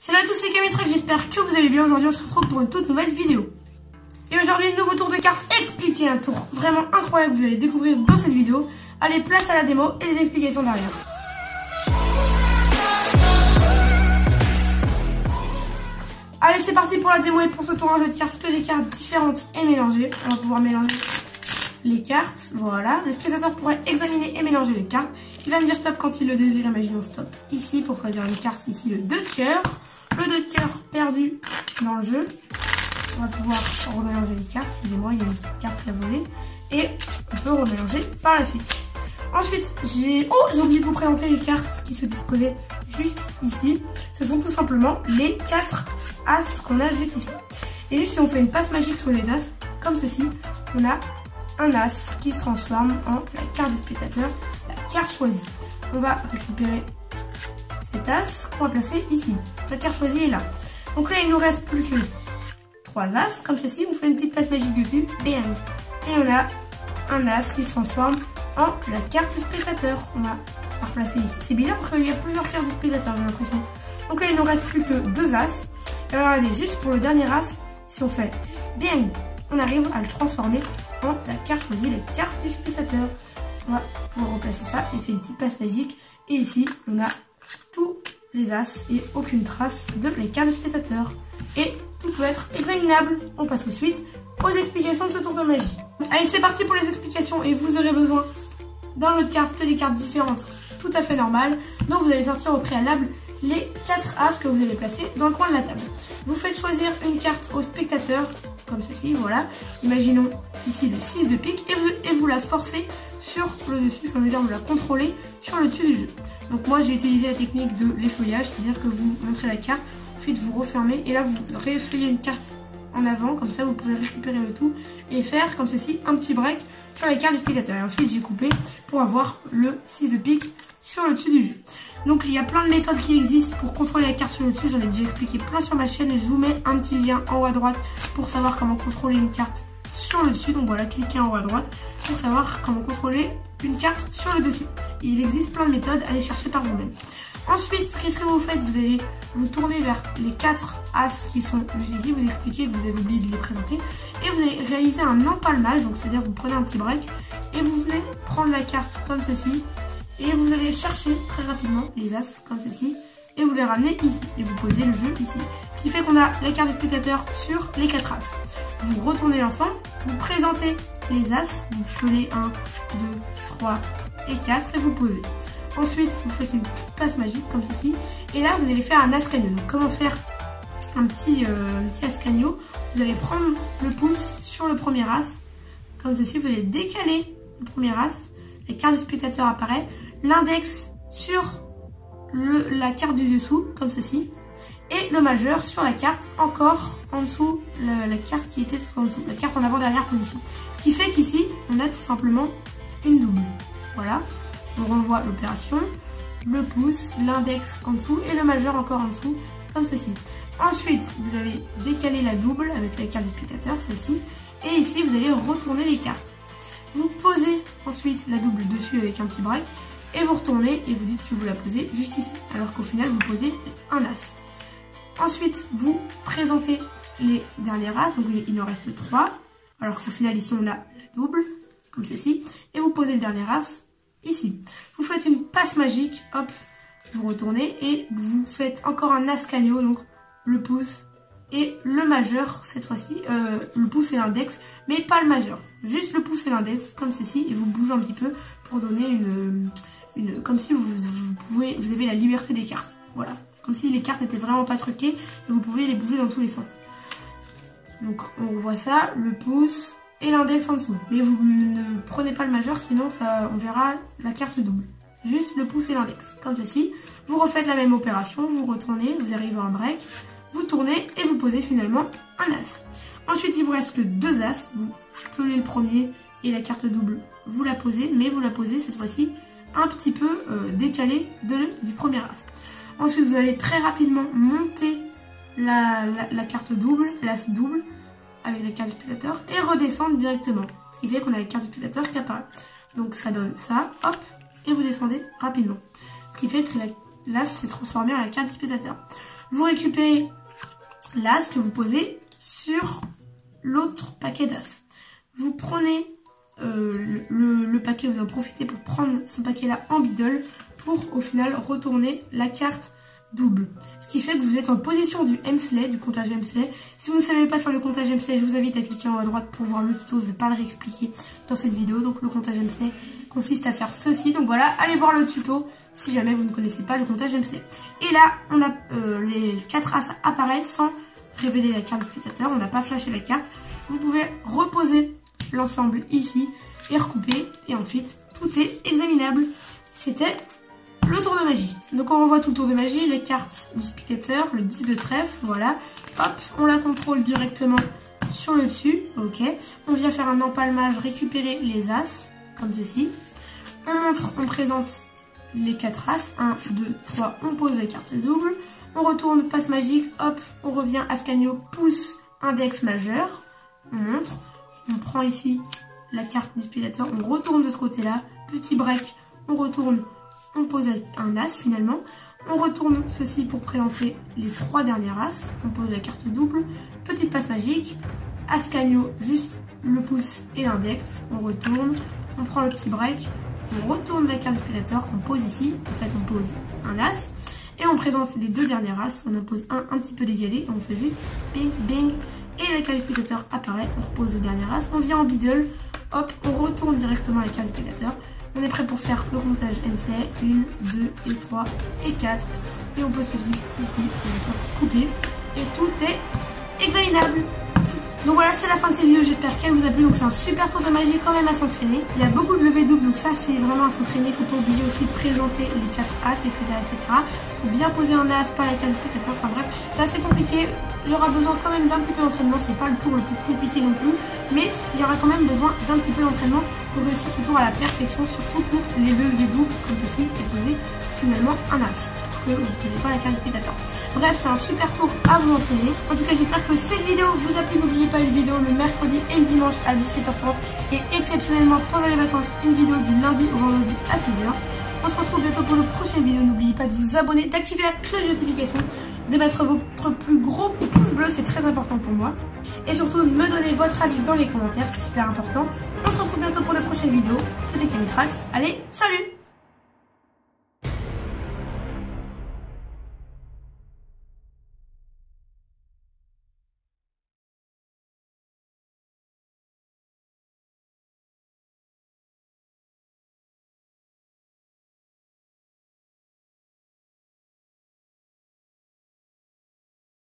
Salut à tous, c'est Camille, j'espère que vous allez bien. Aujourd'hui on se retrouve pour une toute nouvelle vidéo. Et aujourd'hui, nouveau tour de cartes expliqué, un tour vraiment incroyable que vous allez découvrir dans cette vidéo. Allez, place à la démo et les explications derrière. Allez, c'est parti pour la démo et pour ce tour un jeu de cartes que des cartes différentes et mélangées. On va pouvoir mélanger les cartes, voilà. Le spectateur pourrait examiner et mélanger les cartes. Il va me dire stop quand il le désire, imaginons stop ici pour choisir une carte, ici le 2 de cœur. Le 2 de cœur perdu dans le jeu. On va pouvoir remélanger les cartes, excusez-moi, il y a une petite carte qui a volé. Et on peut remélanger par la suite. Ensuite, j'ai oublié de vous présenter les cartes qui se disposaient juste ici. Ce sont tout simplement les 4 As qu'on a juste ici. Et juste si on fait une passe magique sur les As, comme ceci, on a un As qui se transforme en la carte du spectateur, la carte choisie. On va récupérer cet As qu'on va placer ici. La carte choisie est là. Donc là, il nous reste plus que 3 As, comme ceci. On fait une petite passe magique dessus, bang. Et on a un As qui se transforme en la carte du spectateur. On va la replacer ici. C'est bizarre parce qu'il y a plusieurs cartes du spectateur, j'ai l'impression. Donc là, il nous reste plus que 2 As. Et alors, regardez, juste pour le dernier As, si on fait bang, on arrive à le transformer en la carte choisie, la carte du spectateur. On va pouvoir replacer ça et faire une petite passe magique. Et ici, on a tous les As et aucune trace de la carte du spectateur. Et tout peut être examinable. On passe tout de suite aux explications de ce tour de magie. Allez, c'est parti pour les explications et vous aurez besoin dans le jeu de cartes que des cartes différentes, tout à fait normales. Donc vous allez sortir au préalable les 4 As que vous allez placer dans le coin de la table. Vous faites choisir une carte au spectateur, comme ceci, voilà. Imaginons ici le 6 de pique et vous la forcez sur le dessus, enfin je veux dire vous la contrôlez sur le dessus du jeu. Donc moi j'ai utilisé la technique de l'effeuillage, c'est-à-dire que vous montrez la carte, ensuite vous refermez et là vous réeffeuillez une carte en avant, comme ça vous pouvez récupérer le tout et faire comme ceci un petit break sur la carte du spectateur. Et ensuite j'ai coupé pour avoir le 6 de pique sur le dessus du jeu. Donc il y a plein de méthodes qui existent pour contrôler la carte sur le dessus, j'en ai déjà expliqué plein sur ma chaîne et je vous mets un petit lien en haut à droite pour savoir comment contrôler une carte sur le dessus. Donc voilà, cliquez en haut à droite pour savoir comment contrôler une carte sur le dessus. Et il existe plein de méthodes, allez chercher par vous-même. Ensuite, qu'est-ce que vous faites? Vous allez vous tourner vers les 4 As qui sont juste ici, vous expliquez que vous avez oublié de les présenter. Et vous allez réaliser un empalmage, donc c'est-à-dire vous prenez un petit break et vous venez prendre la carte comme ceci. Et vous allez chercher très rapidement les As comme ceci. Et vous les ramenez ici. Et vous posez le jeu ici. Ce qui fait qu'on a la carte du spectateur sur les 4 As. Vous retournez l'ensemble, vous présentez les As. Vous pelez 1, 2, 3 et 4 et vous posez. Ensuite, vous faites une petite passe magique comme ceci. Et là, vous allez faire un As-Canio. Donc, comment faire un petit As-Canio? Vous allez prendre le pouce sur le premier As. Comme ceci, vous allez décaler le premier As. La carte du spectateur apparaît. L'index sur la carte du dessous, comme ceci. Et le majeur sur la carte encore en dessous, la carte qui était tout en dessous. La carte en avant-dernière position. Ce qui fait qu'ici, on a tout simplement une double. Voilà. On revoit l'opération, le pouce, l'index en dessous et le majeur encore en dessous, comme ceci. Ensuite, vous allez décaler la double avec la carte du spectateur, celle-ci. Et ici, vous allez retourner les cartes. Vous posez ensuite la double dessus avec un petit break. Et vous retournez et vous dites que vous la posez juste ici. Alors qu'au final, vous posez un As. Ensuite, vous présentez les derniers As. Donc, il en reste 3. Alors qu'au final, ici, on a la double, comme ceci. Et vous posez le dernier As ici. Vous faites une passe magique, hop, vous retournez et vous faites encore un As-Canio, donc le pouce et le majeur cette fois-ci, le pouce et l'index, mais pas le majeur, juste le pouce et l'index, comme ceci, et vous bougez un petit peu pour donner comme si vous avez la liberté des cartes, voilà, comme si les cartes n'étaient vraiment pas truquées et vous pouvez les bouger dans tous les sens. Donc on voit ça, le pouce et l'index en dessous. Mais vous ne prenez pas le majeur, sinon on verra la carte double. Juste le pouce et l'index, comme ceci. Vous refaites la même opération, vous retournez, vous arrivez à un break, vous tournez et vous posez finalement un As. Ensuite, il vous reste que 2 As. Vous pelez le premier et la carte double, vous la posez, mais vous la posez cette fois-ci un petit peu décalée du premier As. Ensuite, vous allez très rapidement monter la carte double, l'As double, avec la carte du spectateur et redescendre directement. Ce qui fait qu'on a la carte du spectateur qui apparaît. Donc ça donne ça, hop, et vous descendez rapidement. Ce qui fait que l'As s'est transformé en la carte du spectateur. Vous récupérez l'as que vous posez sur l'autre paquet d'as. Vous prenez le paquet, vous en profitez pour prendre ce paquet-là en middle pour au final retourner la carte double. Ce qui fait que vous êtes en position du Hemsley, du comptage Hemsley. Si vous ne savez pas faire le comptage Hemsley, je vous invite à cliquer en haut à droite pour voir le tuto. Je ne vais pas le réexpliquer dans cette vidéo. Donc le comptage Hemsley consiste à faire ceci. Donc voilà, allez voir le tuto si jamais vous ne connaissez pas le comptage Hemsley. Et là, on a les 4 as apparaissent sans révéler la carte du spectateur. On n'a pas flashé la carte. Vous pouvez reposer l'ensemble ici et recouper. Et ensuite, tout est examinable. C'était le tour de magie. Donc on revoit tout le tour de magie, les cartes du spectateur, le 10 de trèfle, voilà. Hop, on la contrôle directement sur le dessus, ok. On vient faire un empalmage, récupérer les as, comme ceci. On présente les 4 as, 1, 2, 3, on pose la carte double. On retourne, passe magique, hop, on revient as cagno, pouce, index majeur. On montre, on prend ici la carte du spectateur, on retourne de ce côté-là, petit break, on retourne. On pose un as finalement. On retourne ceci pour présenter les 3 dernières as. On pose la carte double. Petite passe magique. As cagno, juste le pouce et l'index. On retourne. On prend le petit break. On retourne la carte du spectateur qu'on pose ici. En fait, on pose un as. Et on présente les 2 dernières as. On en pose un petit peu décalé. Et on fait juste bing, bing. Et la carte du spectateur apparaît. On repose le dernier as. On vient en middle. Hop, on retourne directement la carte du spectateur. On est prêt pour faire le comptage Hemsley, 1, 2 et 3 et 4. Et on peut se dire ici, on va couper. Et tout est examinable. Donc voilà, c'est la fin de cette vidéo, j'espère qu'elle vous a plu. Donc c'est un super tour de magie quand même à s'entraîner. Il y a beaucoup de levées doubles, donc ça c'est vraiment à s'entraîner. Il ne faut pas oublier aussi de présenter les 4 as, etc. Il faut bien poser un as, pas la carte du spectateur. Enfin bref, c'est assez compliqué. Il y aura besoin quand même d'un petit peu d'entraînement. C'est pas le tour le plus compliqué non plus, mais il y aura quand même besoin d'un petit peu d'entraînement pour réussir ce tour à la perfection, surtout pour les levées doubles comme ceci et poser finalement un as. Que vous ne posez pas la carte du spectateur. Bref, c'est un super tour à vous entraîner. En tout cas, j'espère que cette vidéo vous a plu. N'oubliez pas une vidéo le mercredi et le dimanche à 17h30 et exceptionnellement pendant les vacances, une vidéo du lundi au vendredi à 16h. On se retrouve bientôt pour une prochaine vidéo. N'oubliez pas de vous abonner, d'activer la cloche de notification, de mettre votre plus gros pouce bleu, c'est très important pour moi. Et surtout, de me donner votre avis dans les commentaires, c'est super important. On se retrouve bientôt pour de prochaines vidéos. C'était Camille Trax. Allez, salut!